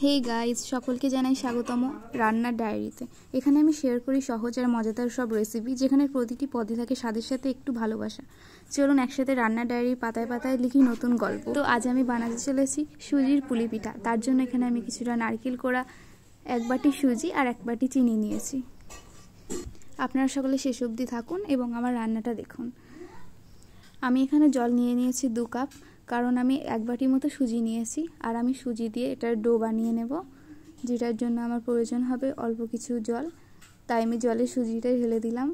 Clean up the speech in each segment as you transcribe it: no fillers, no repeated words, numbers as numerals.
Hey guys, সকলকে জানাই স্বাগতম রান্নার ডায়েরিতে। এখানে আমি শেয়ার করি সহজ আর মজাদার সব রেসিপি, যেখানে প্রতিটি পদে থাকে স্বাদের সাথে একটু ভালোবাসা। চলুন একসাথে রান্নার ডায়েরি পাতায় পাতায় লিখি নতুন গল্প। তো আজ আমি বানাতে চলেছি সুজির পুলি পিঠা। তার জন্য এখানে আমি কিছুটা নারকেল কোড়া, 1 বাটি সুজি আর 1 বাটি চিনি নিয়েছি। আপনারা সকলে শেষ অবধি থাকুন এবং আমার রান্নাটা দেখুন। আমি এখানে জল নিয়ে নিয়েছি 2 কাপ, কারণ আমি 1 বাটি মতো সুজি নিয়েছি। আর আমি সুজি দিয়ে এটার ডো বানিয়ে নেব, যেটার জন্য আমার প্রয়োজন হবে অল্প কিছু জল। তাই আমি জলে সুজিটা ঢেলে দিলাম।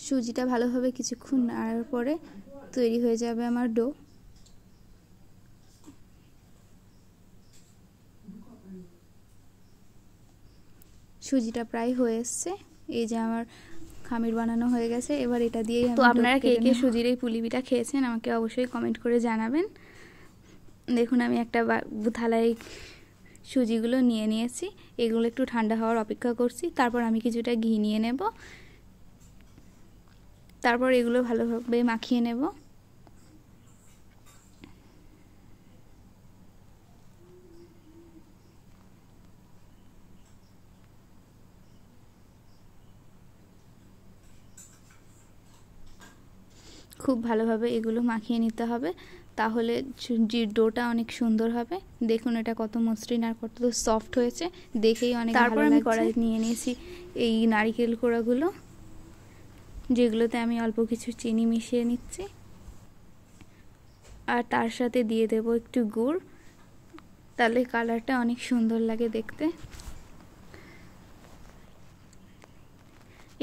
সুজিটা ভালোভাবে কিছুক্ষণ নাড়ার পরে তৈরি হয়ে যাবে আমার ডো। সুজিটা প্রায় হয়ে এসছে। এই যে আমার খামির বানানো হয়ে গেছে। এবার এটা দিয়েই তো আপনারা কে কে সুজির এই পুলি পিঠা খেয়েছেন আমাকে অবশ্যই কমেন্ট করে জানাবেন। দেখুন আমি একটা থালায় সুজিগুলো নিয়ে নিয়েছি। এগুলো একটু ঠান্ডা হওয়ার অপেক্ষা করছি। তারপর আমি কিছুটা ঘি নিয়ে নেব। তারপর এগুলো ভালোভাবে মাখিয়ে নেব। খুব ভালোভাবে এগুলো মাখিয়ে নিতে হবে, তাহলে সুজির ডোটা অনেক সুন্দর হবে। দেখুন এটা কত মসৃণ আর কত সফট হয়েছে, দেখেই অনেক ভালো লাগছে। তারপর আমি কড়াই নিয়ে নিয়েছি এই নারকেল কোড়াগুলো, যেগুলোতে আমি অল্প কিছু চিনি মিশিয়ে নিচ্ছি। আর তার সাথে দিয়ে দেব একটু গুড়, তাহলে কালারটা অনেক সুন্দর লাগে দেখতে।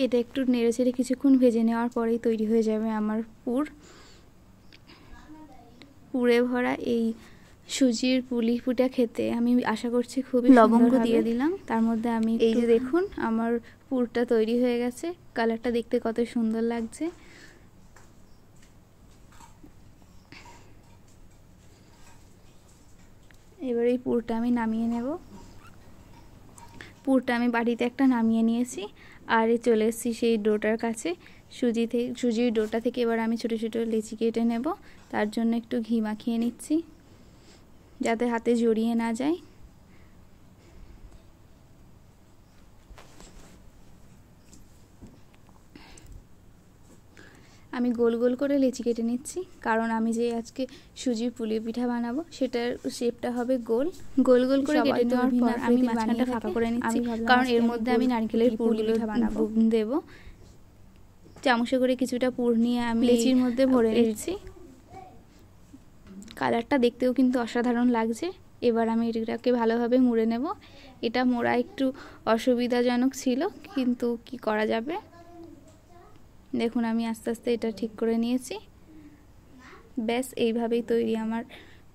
এটা একটু নেড়েচেড়ে কিছুক্ষণ ভেজে নেওয়ার পরেই তৈরি হয়ে যাবে আমার পুরে ভরা এই সুজির পুলি পিঠা। খেতে আমি আশা করছি খুবই লবঙ্গ দিয়ে দিলাম তার মধ্যে। আমি এই যে দেখুন আমার পুরটা তৈরি হয়ে গেছে, কালারটা দেখতে কত সুন্দর লাগছে। এবার এই পুরটা আমি নামিয়ে নেব। পুরটা আমি বাড়িতে একটা নামিয়ে নিয়েছি। আর চলে এসেছি সেই ডোটার কাছে। সুজির ডোটা থেকে এবার আমি ছোটো ছোটো লেচি কেটে নেব। তার জন্য একটু ঘি মাখিয়ে নিচ্ছি, যাতে হাতে জড়িয়ে না যায়। আমি গোল গোল করে লেচি কেটে নিচ্ছি, কারণ আমি যে আজকে সুজির পুলি পিঠা বানাবো সেটার শেপটা হবে গোল। গোল গোল করে কেটে নেওয়ার পর আমি মাঝখানটা ফাঁকা করে নিচ্ছি, কারণ এর মধ্যে আমি নারকেলের পুলি পিঠা বানাবো দেব। চামচে করে কিছুটা পুর নিয়ে আমি লেচির মধ্যে ভরে নিচ্ছি। কালারটা দেখতেও কিন্তু অসাধারণ লাগছে। এবার আমি এটাকে ভালোভাবে মুড়ে নেব। এটা মোড়া একটু অসুবিধাজনক ছিল, কিন্তু কি করা যাবে। দেখুন আমি আস্তে আস্তে এটা ঠিক করে নিয়েছি। ব্যাস এইভাবেই তৈরি আমার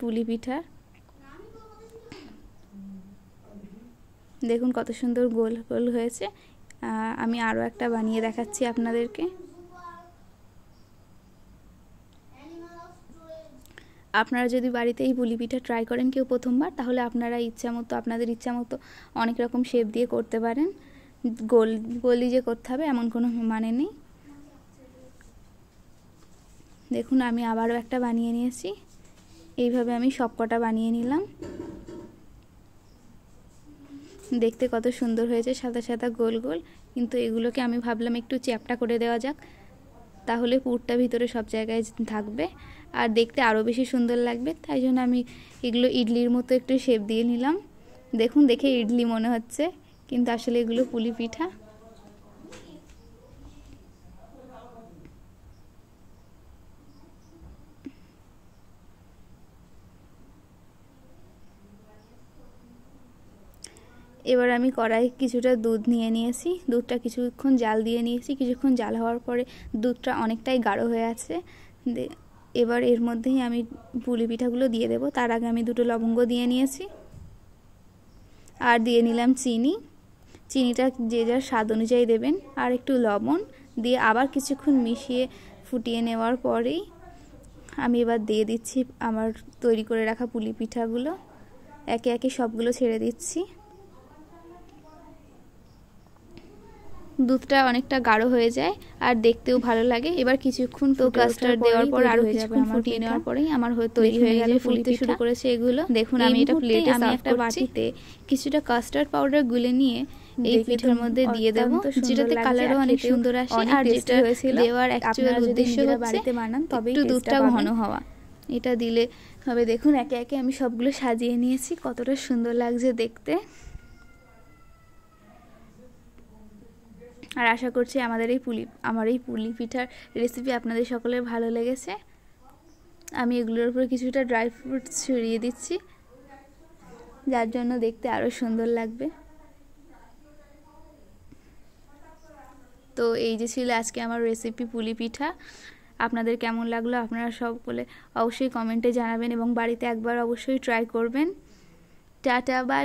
পুলি পিঠা। দেখুন কত সুন্দর গোল গোল হয়েছে। আমি আরও একটা বানিয়ে দেখাচ্ছি আপনাদেরকে। আপনারা যদি বাড়িতে এই পুলি পিঠা ট্রাই করেন কেউ প্রথমবার, তাহলে আপনারা আপনাদের ইচ্ছা মতো অনেক রকম শেপ দিয়ে করতে পারেন। গোলই যে করতে হবে এমন কোনো মানে নেই। দেখুন আমি আবারও একটা বানিয়ে নিয়েছি। এইভাবে আমি সবকটা বানিয়ে নিলাম। দেখতে কত সুন্দর হয়েছে, সাদা সাদা গোল গোল। কিন্তু এগুলোকে আমি ভাবলাম একটু চ্যাপটা করে দেওয়া যাক, তাহলে পুরটা ভিতরে সব জায়গায় থাকবে আর দেখতে আরও বেশি সুন্দর লাগবে। তাই জন্য আমি এগুলো ইডলির মতো একটু শেপ দিয়ে নিলাম। দেখুন দেখে ইডলি মনে হচ্ছে, কিন্তু আসলে এগুলো পুলি পিঠা। এবার আমি কড়াই কিছুটা দুধ নিয়ে নিয়েছি। দুধটা কিছুক্ষণ জাল দিয়ে নিয়েছি। কিছুক্ষণ জাল হওয়ার পরে দুধটা অনেকটাই গাঢ় হয়ে আছে। এবার এর মধ্যেই আমি পুলি পিঠাগুলো দিয়ে দেব। তার আগে আমি 2টো লবঙ্গ দিয়ে নিয়েছি আর দিয়ে নিলাম চিনি। চিনিটা যে যার স্বাদ অনুযায়ী দেবেন। আর একটু লবণ দিয়ে আবার কিছুক্ষণ মিশিয়ে ফুটিয়ে নেওয়ার পরেই আমি এবার দিয়ে দিচ্ছি আমার তৈরি করে রাখা পুলি পিঠাগুলো। একে একে সবগুলো ছেড়ে দিচ্ছি। দুধটা অনেকটা গাঢ় হয়ে যায় আর দেখতেও ভালো লাগে। এবার কিছুক্ষণ তো কাস্টার্ড দেওয়ার পর আরো কিছুক্ষণ ফুটিয়ে নেওয়ার পরেই আমার তৈরি হয়ে গেল, ফুলতে শুরু করেছে এগুলো। দেখুন আমি এটা প্লেটে আমি একটা বাটিতে কিছুটা কাস্টার্ড পাউডার গুলে নিয়ে এই পিঠার মধ্যে দিয়ে দেবো, যেটাতে কালারও অনেক সুন্দর আসে। আর যেটা দেওয়ার অ্যাকচুয়াল উদ্দেশ্য হচ্ছে একটু দুধটা ঘন হওয়া। এটা দিলে হবে। দেখুন একে একে আমি সবগুলো সাজিয়ে নিয়েছি, কতটা সুন্দর লাগছে দেখতে। আর আশা করছি আমার এই পুলি পিঠার রেসিপি আপনাদের সকলের ভালো লেগেছে। আমি এগুলোর উপর কিছুটা ড্রাই ফ্রুটস ছড়িয়ে দিচ্ছি, যার জন্য দেখতে আরও সুন্দর লাগবে। তো এই যে ছিল আজকে আমার রেসিপি পুলি পিঠা। আপনাদের কেমন লাগলো আপনারা সকলে অবশ্যই কমেন্টে জানাবেন এবং বাড়িতে একবার অবশ্যই ট্রাই করবেন। Tata, by.